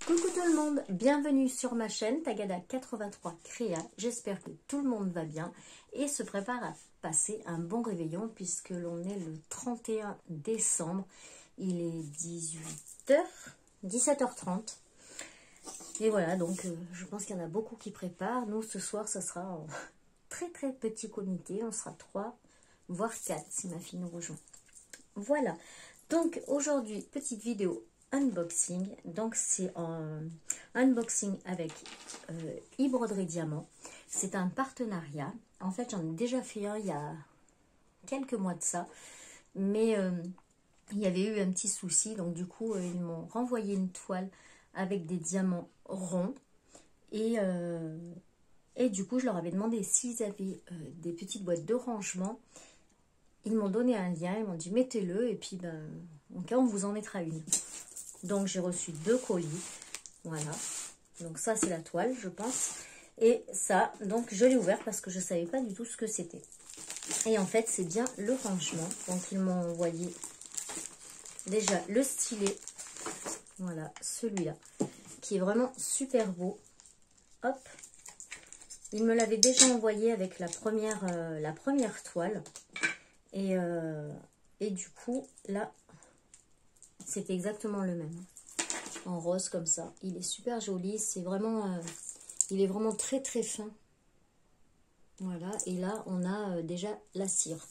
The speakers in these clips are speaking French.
Coucou tout le monde, bienvenue sur ma chaîne Tagada83 Créa. J'espère que tout le monde va bien et se prépare à passer un bon réveillon puisque l'on est le 31 décembre. Il est 17h30. Et voilà, donc je pense qu'il y en a beaucoup qui préparent. Nous, ce soir, ça sera en très petit comité. On sera 3, voire 4 si ma fille nous rejoint. Voilà, donc aujourd'hui, petite vidéo unboxing. Donc c'est un unboxing avec e-broderie diamant. C'est un partenariat. En fait, j'en ai déjà fait un il y a quelques mois de ça, mais il y avait eu un petit souci. Donc du coup, ils m'ont renvoyé une toile avec des diamants ronds et du coup, je leur avais demandé s'ils avaient des petites boîtes de rangement. Ils m'ont donné un lien, ils m'ont dit mettez-le et puis ben, en cas on vous en mettra une. Donc j'ai reçu 2 colis, voilà. Donc ça c'est la toile je pense. Et ça, donc je l'ai ouvert parce que je ne savais pas du tout ce que c'était. Et en fait c'est bien le rangement. Donc ils m'ont envoyé déjà le stylet, voilà celui-là, qui est vraiment super beau. Hop, ils me l'avaient déjà envoyé avec la première toile. Et du coup, là, c'est exactement le même. En rose comme ça. Il est super joli. C'est vraiment, il est vraiment très fin. Voilà. Et là, on a déjà la cire.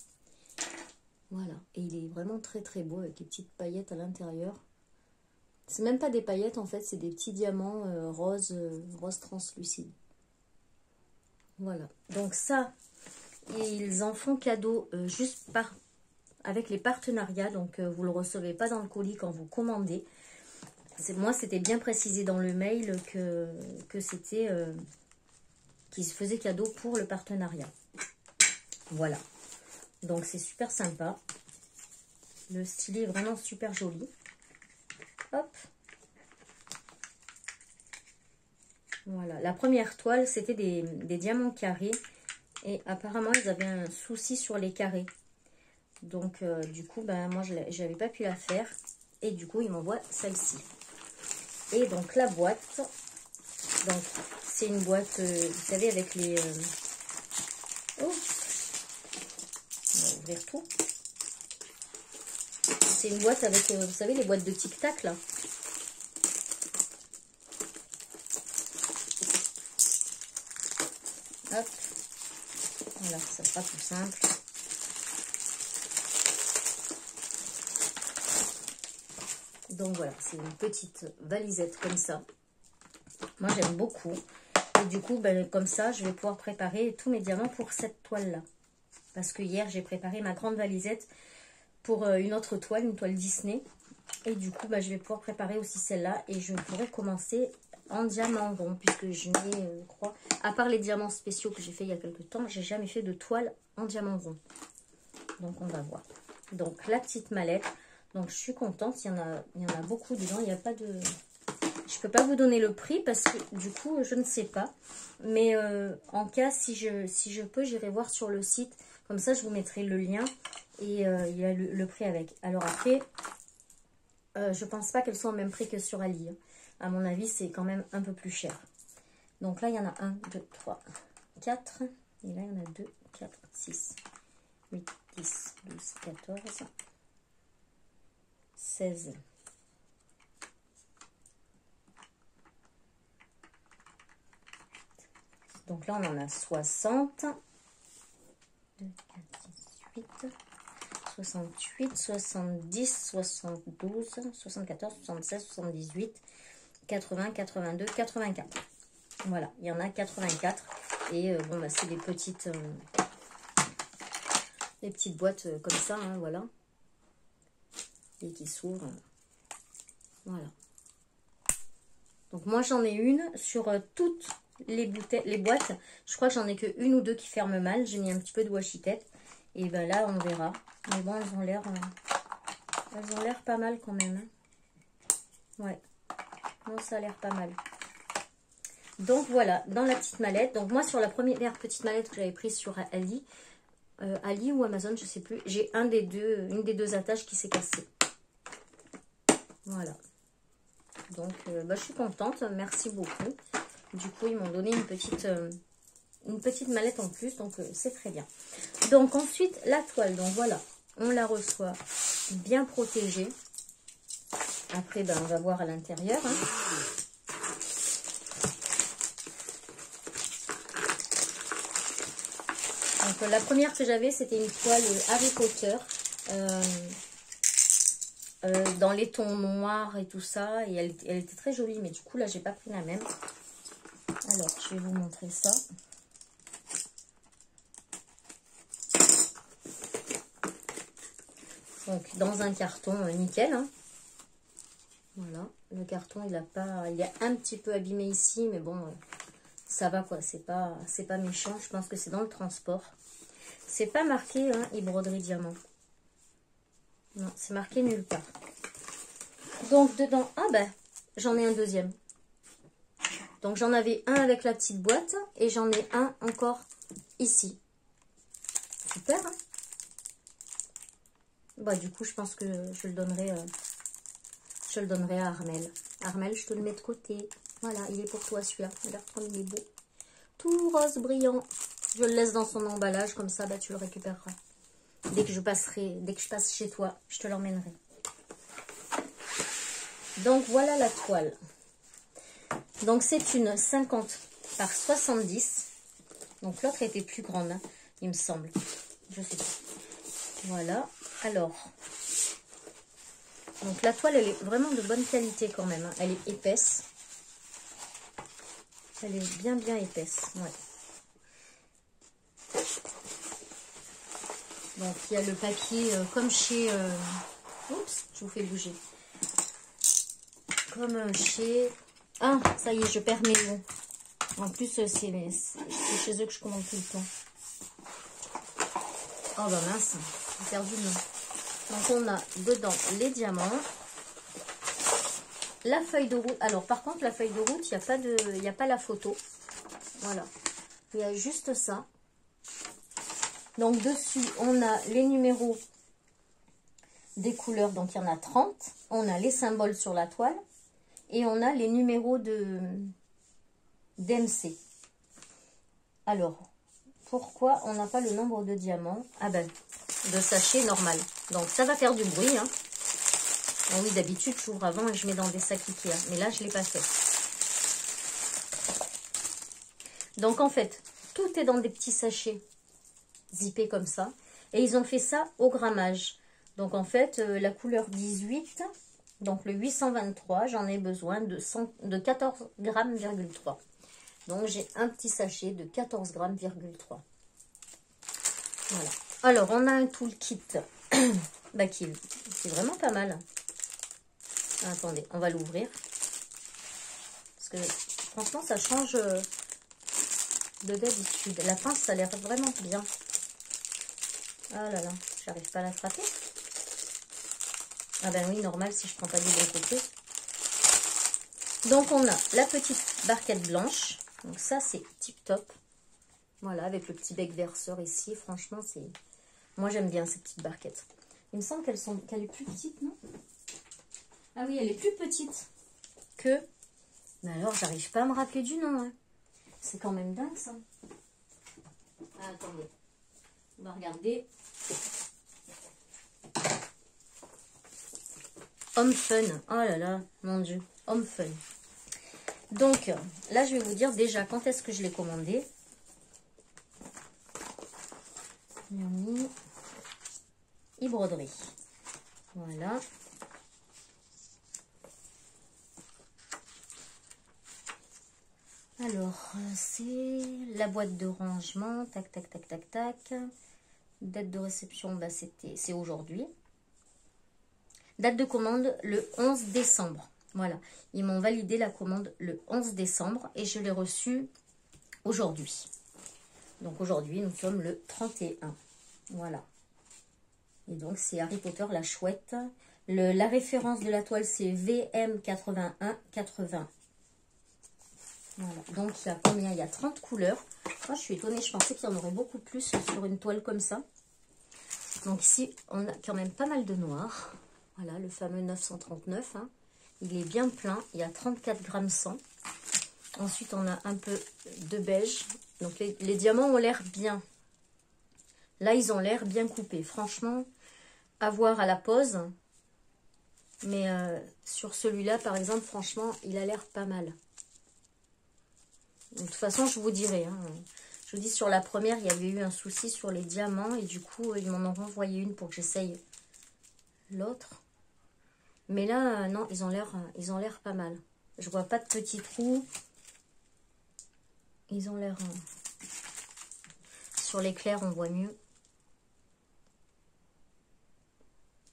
Voilà. Et il est vraiment très beau avec des petites paillettes à l'intérieur. C'est même pas des paillettes en fait, c'est des petits diamants rose translucide. Voilà. Donc ça, ils en font cadeau juste avec les partenariats, donc vous ne le recevez pas dans le colis quand vous commandez. Moi, c'était bien précisé dans le mail que c'était qu'ils se faisaient cadeau pour le partenariat. Voilà. Donc, c'est super sympa. Le stylet est vraiment super joli. Hop. Voilà. La première toile, c'était des diamants carrés. Et apparemment, ils avaient un souci sur les carrés. Donc, du coup, ben, moi, je n'avais pas pu la faire. Et du coup, il m'envoie celle-ci. Et donc, la boîte. Donc, c'est une boîte, vous savez, avec les... Oh, on va ouvrir tout. C'est une boîte avec, vous savez, les boîtes de tic-tac, là. Hop. Voilà, ça sera tout simple. Donc voilà, c'est une petite valisette comme ça. Moi j'aime beaucoup. Et du coup, ben, comme ça, je vais pouvoir préparer tous mes diamants pour cette toile-là. Parce que hier, j'ai préparé ma grande valisette pour une autre toile, une toile Disney. Et du coup, ben, je vais pouvoir préparer aussi celle-là. Et je pourrais commencer en diamant rond. Puisque je n'ai, je crois, à part les diamants spéciaux que j'ai fait il y a quelques temps, j'ai jamais fait de toile en diamant rond. Donc on va voir. Donc la petite mallette. Donc je suis contente, il y en a beaucoup dedans, il n'y a pas de... Je peux pas vous donner le prix parce que du coup je ne sais pas. Mais en cas, si je peux, j'irai voir sur le site. Comme ça je vous mettrai le lien et il y a le prix avec. Alors après, je pense pas qu'elles soient au même prix que sur Ali. À mon avis c'est quand même un peu plus cher. Donc là il y en a 1, 2, 3, 4. Et là il y en a 2, 4, 6, 8, 10, 12, 14... 16. Donc là, on en a 60. 2, 4, 6, 8. 68, 70, 72, 74, 76, 78, 80, 82, 84. Voilà, il y en a 84. Et bon, bah, c'est des petites boîtes comme ça, hein, voilà. Et qui s'ouvre. Voilà. Donc moi j'en ai une sur toutes les boîtes. Je crois que j'en ai que une ou deux qui ferment mal. J'ai mis un petit peu de washi tape. Et ben là on verra. Mais bon, elles ont l'air pas mal quand même. Hein. Ouais. Bon, ça a l'air pas mal. Donc voilà, dans la petite mallette. Donc moi sur la première petite mallette que j'avais prise sur Ali, Ali ou Amazon, je sais plus. J'ai une des deux attaches qui s'est cassée. Voilà. Donc, je suis contente. Merci beaucoup. Du coup, ils m'ont donné une petite mallette en plus. Donc, c'est très bien. Donc, ensuite, la toile. Donc, voilà. On la reçoit bien protégée. Après, on va voir à l'intérieur. Hein. Donc, la première que j'avais, c'était une toile Harry Potter. Dans les tons noirs et tout ça. Et elle était très jolie. Mais du coup, là, j'ai pas pris la même. Alors, je vais vous montrer ça. Donc, dans un carton nickel. Hein. Voilà. Le carton, il est un petit peu abîmé ici. Mais bon, ça va quoi. C'est pas méchant. Je pense que c'est dans le transport. C'est pas marqué, hein, broderie diamant. Non, c'est marqué nulle part. Donc, dedans, j'en ai un deuxième. Donc, j'en avais un avec la petite boîte et j'en ai un encore ici. Super, hein? Du coup, je pense que je le donnerai à Armel. Armel, je te le mets de côté. Voilà, il est pour toi celui-là. Regarde comme il est beau. Tout rose brillant. Je le laisse dans son emballage, comme ça, tu le récupéreras. Dès que je passe chez toi, je te l'emmènerai. Donc, voilà la toile. Donc, c'est une 50 par 70. Donc, l'autre était plus grande, hein, il me semble. Je sais pas. Voilà. Alors, donc la toile, elle est vraiment de bonne qualité quand même. Hein. Elle est épaisse. Elle est bien épaisse. Ouais. Donc, il y a le papier comme chez... Oups, je vous fais bouger. Comme chez... Ah, ça y est, je perds mes mots. En plus, c'est chez eux que je commande tout le temps. Oh, mince, j'ai perdu le nom. Donc, on a dedans les diamants. La feuille de route. Alors, par contre, la feuille de route, il n'y a pas la photo. Voilà. Il y a juste ça. Donc, dessus, on a les numéros des couleurs. Donc, il y en a 30. On a les symboles sur la toile. Et on a les numéros d'MC. Alors, pourquoi on n'a pas le nombre de diamants? Ah de sachets normal. Donc, ça va faire du bruit. Hein. Ah oui, d'habitude, j'ouvre avant et je mets dans des sacs Ikea. Mais là, je ne l'ai pas fait. Donc, en fait, tout est dans des petits sachets zippés comme ça. Et ils ont fait ça au grammage. Donc, en fait, la couleur 18, donc le 823, j'en ai besoin de 14 grammes, 3. Donc, j'ai un petit sachet de 14 grammes, 3. Voilà. Alors, on a un toolkit qui est vraiment pas mal. Attendez, on va l'ouvrir. Parce que, franchement, ça change de d'habitude. La pince, ça a l'air vraiment bien. Ah là là, j'arrive pas à l'attraper. Ah oui, normal, si je prends pas du bon côté. Donc, on a la petite barquette blanche. Donc, ça, c'est tip top. Voilà, avec le petit bec verseur ici. Franchement, c'est... Moi, j'aime bien ces petites barquettes. Il me semble qu'elle est plus petite, non? Ah oui, elle est plus petite que... Mais alors, j'arrive pas à me rappeler du nom. Hein. C'est quand même dingue, ça. Ah, attendez. On va regarder. Homme Fun. Oh là là, mon Dieu. Homme Fun. Donc, là, je vais vous dire déjà quand est-ce que je l'ai commandé. Miami. E-broderie. Voilà. Alors, c'est la boîte de rangement. Tac, tac, tac, tac, tac. Date de réception, c'est aujourd'hui. Date de commande, le 11 décembre. Voilà. Ils m'ont validé la commande le 11 décembre et je l'ai reçue aujourd'hui. Donc, aujourd'hui, nous sommes le 31. Voilà. Et donc, c'est Harry Potter, la chouette. La référence de la toile, c'est VM8180. Voilà. Donc, il y a combien? Il y a 30 couleurs. Moi, je suis étonnée. Je pensais qu'il y en aurait beaucoup plus sur une toile comme ça. Donc, ici, on a quand même pas mal de noir. Voilà, le fameux 939. Hein. Il est bien plein. Il y a 34 grammes 100. Ensuite, on a un peu de beige. Donc, les diamants ont l'air bien. Là, ils ont l'air bien coupés. Franchement, à voir à la pose. Mais sur celui-là, par exemple, franchement, il a l'air pas mal. De toute façon, je vous dirai. Hein. Je vous dis, sur la première, il y avait eu un souci sur les diamants. Et du coup, ils m'en ont renvoyé une pour que j'essaye l'autre. Mais là, non, ils ont l'air pas mal. Je vois pas de petits trous. Ils ont l'air... Sur l'éclair, on voit mieux.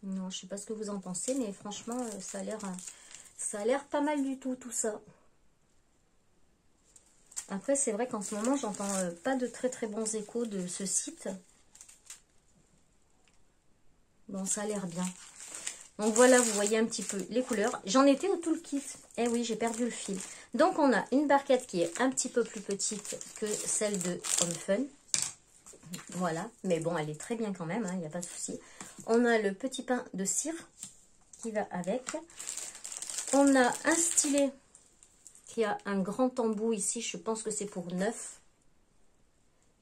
Non, je sais pas ce que vous en pensez, mais franchement, ça a l'air pas mal du tout ça. Après, c'est vrai qu'en ce moment, j'entends pas de très très bons échos de ce site. Bon, ça a l'air bien. Donc voilà, vous voyez un petit peu les couleurs. J'en étais au toolkit. Eh oui, j'ai perdu le fil. Donc on a une barquette qui est un petit peu plus petite que celle de Home Fun. Voilà, mais bon, elle est très bien quand même, il n'y a pas de souci. On a le petit pain de cire qui va avec. On a un stylet qui a un grand embout ici, je pense que c'est pour 9.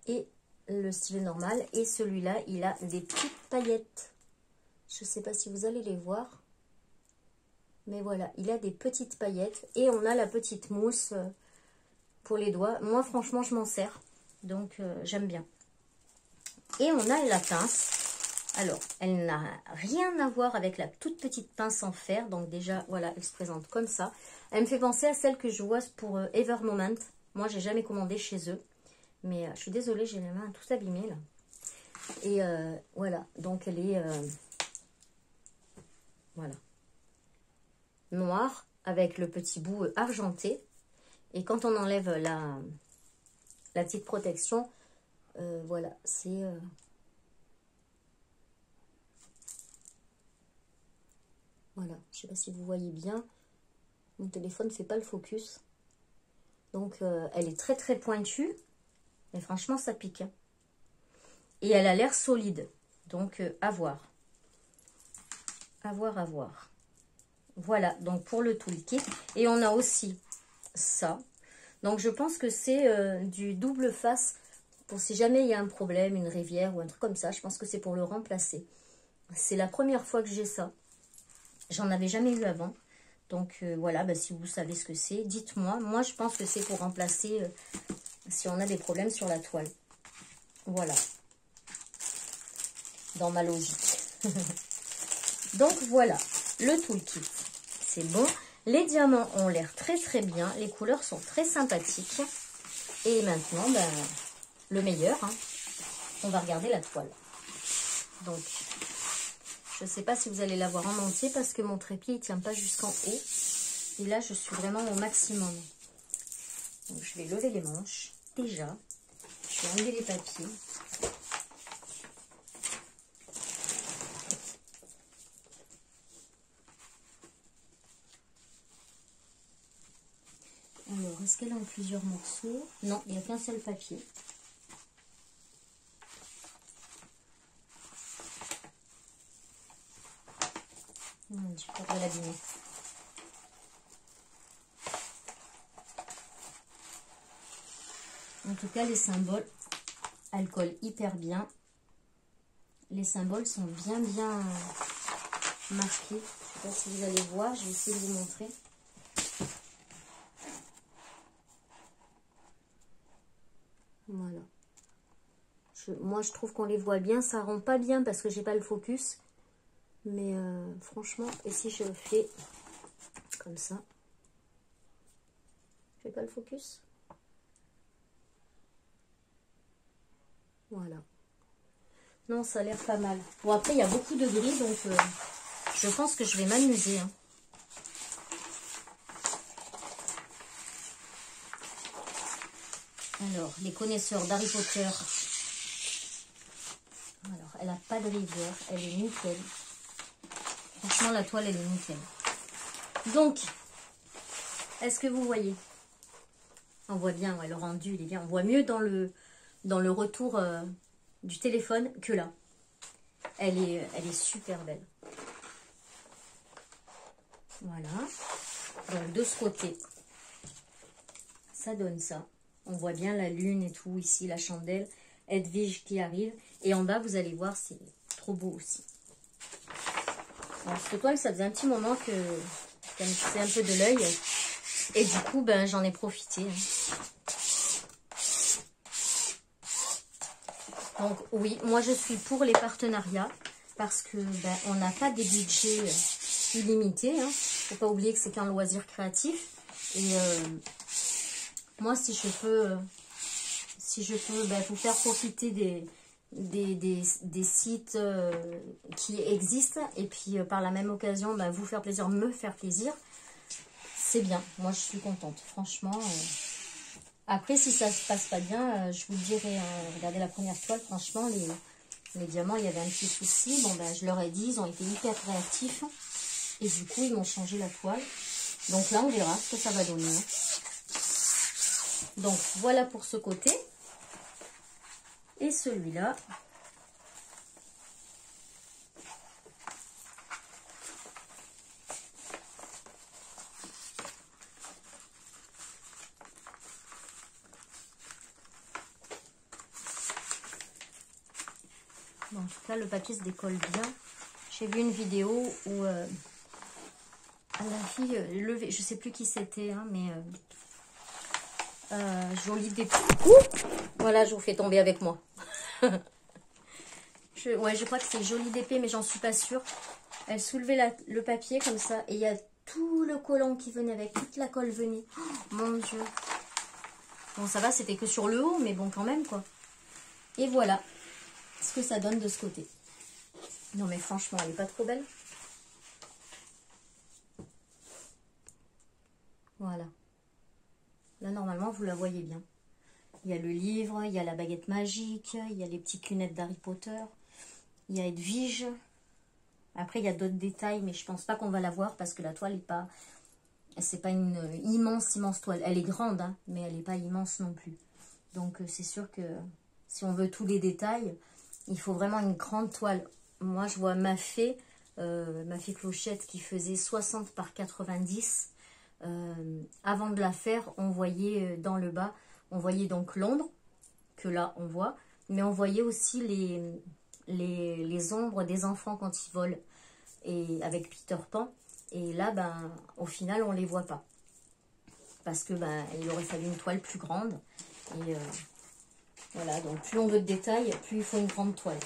Et le stylet normal. Et celui-là, il a des petites paillettes. Je ne sais pas si vous allez les voir. Mais voilà, il a des petites paillettes. Et on a la petite mousse pour les doigts. Moi, franchement, je m'en sers. Donc, j'aime bien. Et on a la pince. Alors, elle n'a rien à voir avec la toute petite pince en fer. Donc déjà, voilà, elle se présente comme ça. Elle me fait penser à celle que je vois pour Ever Moment. Moi, j'ai jamais commandé chez eux. Mais je suis désolée, j'ai les mains tout abîmées là. Et voilà, donc elle est... voilà. Noire avec le petit bout argenté. Et quand on enlève la petite protection, voilà, c'est... voilà, je ne sais pas si vous voyez bien. Mon téléphone ne fait pas le focus. Donc, elle est très très pointue. Et franchement, ça pique. Hein. Et elle a l'air solide. Donc, à voir. À voir, à voir. Voilà, donc pour le toolkit. Et on a aussi ça. Donc, je pense que c'est du double face. Pour si jamais il y a un problème, une rivière ou un truc comme ça. Je pense que c'est pour le remplacer. C'est la première fois que j'ai ça. J'en avais jamais eu avant. Donc, voilà, bah, si vous savez ce que c'est, dites-moi. Moi, je pense que c'est pour remplacer si on a des problèmes sur la toile. Voilà. Dans ma logique. Donc, voilà. Le toolkit. C'est bon. Les diamants ont l'air très, très bien. Les couleurs sont très sympathiques. Et maintenant, ben, le meilleur, hein, on va regarder la toile. Donc, je ne sais pas si vous allez la voir en entier parce que mon trépied ne tient pas jusqu'en haut. Et là, je suis vraiment au maximum. Donc, je vais lever les manches. Déjà, je vais enlever les papiers. Alors, est-ce qu'elle est en plusieurs morceaux? Non, il n'y a qu'un seul papier. J'ai peur de l'abîmer. En tout cas, les symboles, elles collent hyper bien. Les symboles sont bien marqués. Je ne sais pas si vous allez voir, je vais essayer de vous montrer. Voilà. Moi, je trouve qu'on les voit bien. Ça rend pas bien parce que j'ai pas le focus. Mais franchement, et si je fais comme ça, je fais pas le focus. Voilà. Non, ça a l'air pas mal. Bon, après, il y a beaucoup de gris, donc je pense que je vais m'amuser. Hein. Alors, les connaisseurs d'Harry Potter. Alors, elle n'a pas de rivière. Elle est nickel. Franchement, la toile, elle est nickel. Donc, est-ce que vous voyez? On voit bien, ouais, le rendu, il est bien. On voit mieux dans le retour du téléphone que là. Elle est super belle. Voilà. Donc de ce côté, ça donne ça. On voit bien la lune et tout ici, la chandelle, Edwige qui arrive. Et en bas, vous allez voir, c'est trop beau aussi. Alors, cette toile, ça faisait un petit moment que ça me faisait un peu de l'œil. Et du coup, ben, j'en ai profité. Donc oui, moi je suis pour les partenariats parce que ben, on n'a pas des budgets illimités. Il ne faut pas oublier que c'est qu'un loisir créatif. Et moi, si je peux ben, vous faire profiter des sites qui existent et puis par la même occasion, ben, vous faire plaisir, me faire plaisir, c'est bien. Moi, je suis contente, franchement. Après, si ça se passe pas bien, je vous le dirai. Regardez la première toile, franchement, les diamants, il y avait un petit souci. Bon, ben, je leur ai dit, ils ont été hyper réactifs. Et du coup, ils m'ont changé la toile. Donc là, on verra ce que ça va donner. Donc, voilà pour ce côté. Et celui-là. Bon, en tout cas, le papier se décolle bien. J'ai vu une vidéo où la fille levait, je sais plus qui c'était, hein, mais jolie d'épée. Voilà, je vous fais tomber avec moi. Je crois que c'est jolie d'épée, mais j'en suis pas sûre. Elle soulevait le papier comme ça, et il y a tout le collant qui venait avec, toute la colle venait. Oh, mon Dieu. Bon, ça va, c'était que sur le haut, mais bon, quand même, quoi. Et voilà ce que ça donne de ce côté. Non, mais franchement, elle est pas trop belle. Voilà. Là, normalement, vous la voyez bien. Il y a le livre, il y a la baguette magique, il y a les petites lunettes d'Harry Potter, il y a Edwige. Après, il y a d'autres détails, mais je pense pas qu'on va la voir parce que la toile n'est pas... C'est pas une immense toile. Elle est grande, hein, mais elle n'est pas immense non plus. Donc, c'est sûr que si on veut tous les détails, il faut vraiment une grande toile. Moi, je vois ma fée Clochette qui faisait 60 par 90. Avant de la faire, on voyait dans le bas, on voyait donc l'ombre, que là on voit, mais on voyait aussi les ombres des enfants quand ils volent, et avec Peter Pan. Et là, ben, au final, on les voit pas. Parce que ben, il aurait fallu une toile plus grande. Et voilà, donc plus on veut de détails, plus il faut une grande toile.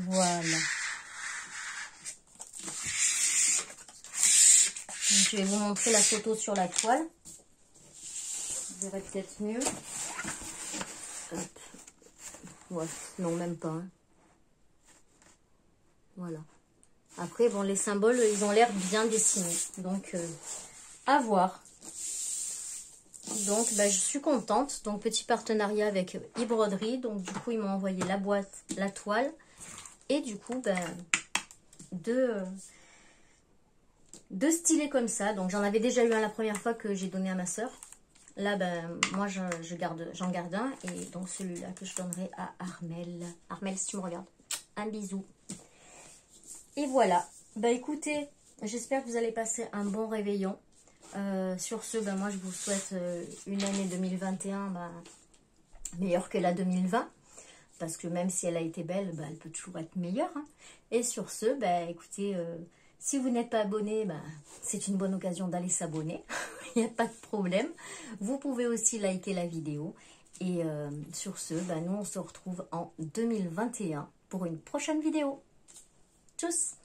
Voilà. Donc, je vais vous montrer la photo sur la toile. Vous verrez peut-être mieux. Hop. Ouais, non, même pas. Hein. Voilà. Après, bon, les symboles, ils ont l'air bien dessinés. Donc, à voir. Donc, bah, je suis contente. Donc, petit partenariat avec e-broderie. Donc, du coup, ils m'ont envoyé la boîte, la toile. Et du coup, ben, deux stylés comme ça. Donc, j'en avais déjà eu un la première fois que j'ai donné à ma soeur. Là, ben, moi, j'en garde un. Et donc, celui-là que je donnerai à Armelle. Armelle, si tu me regardes, un bisou. Et voilà. Bah, écoutez, j'espère que vous allez passer un bon réveillon. Sur ce, ben, moi, je vous souhaite une année 2021 ben, meilleure que la 2020. Parce que même si elle a été belle, bah, elle peut toujours être meilleure. Hein. Et sur ce, bah, écoutez, si vous n'êtes pas abonné, bah, c'est une bonne occasion d'aller s'abonner. Il n'y a pas de problème. Vous pouvez aussi liker la vidéo. Et sur ce, bah, nous, on se retrouve en 2021 pour une prochaine vidéo. Tchuss!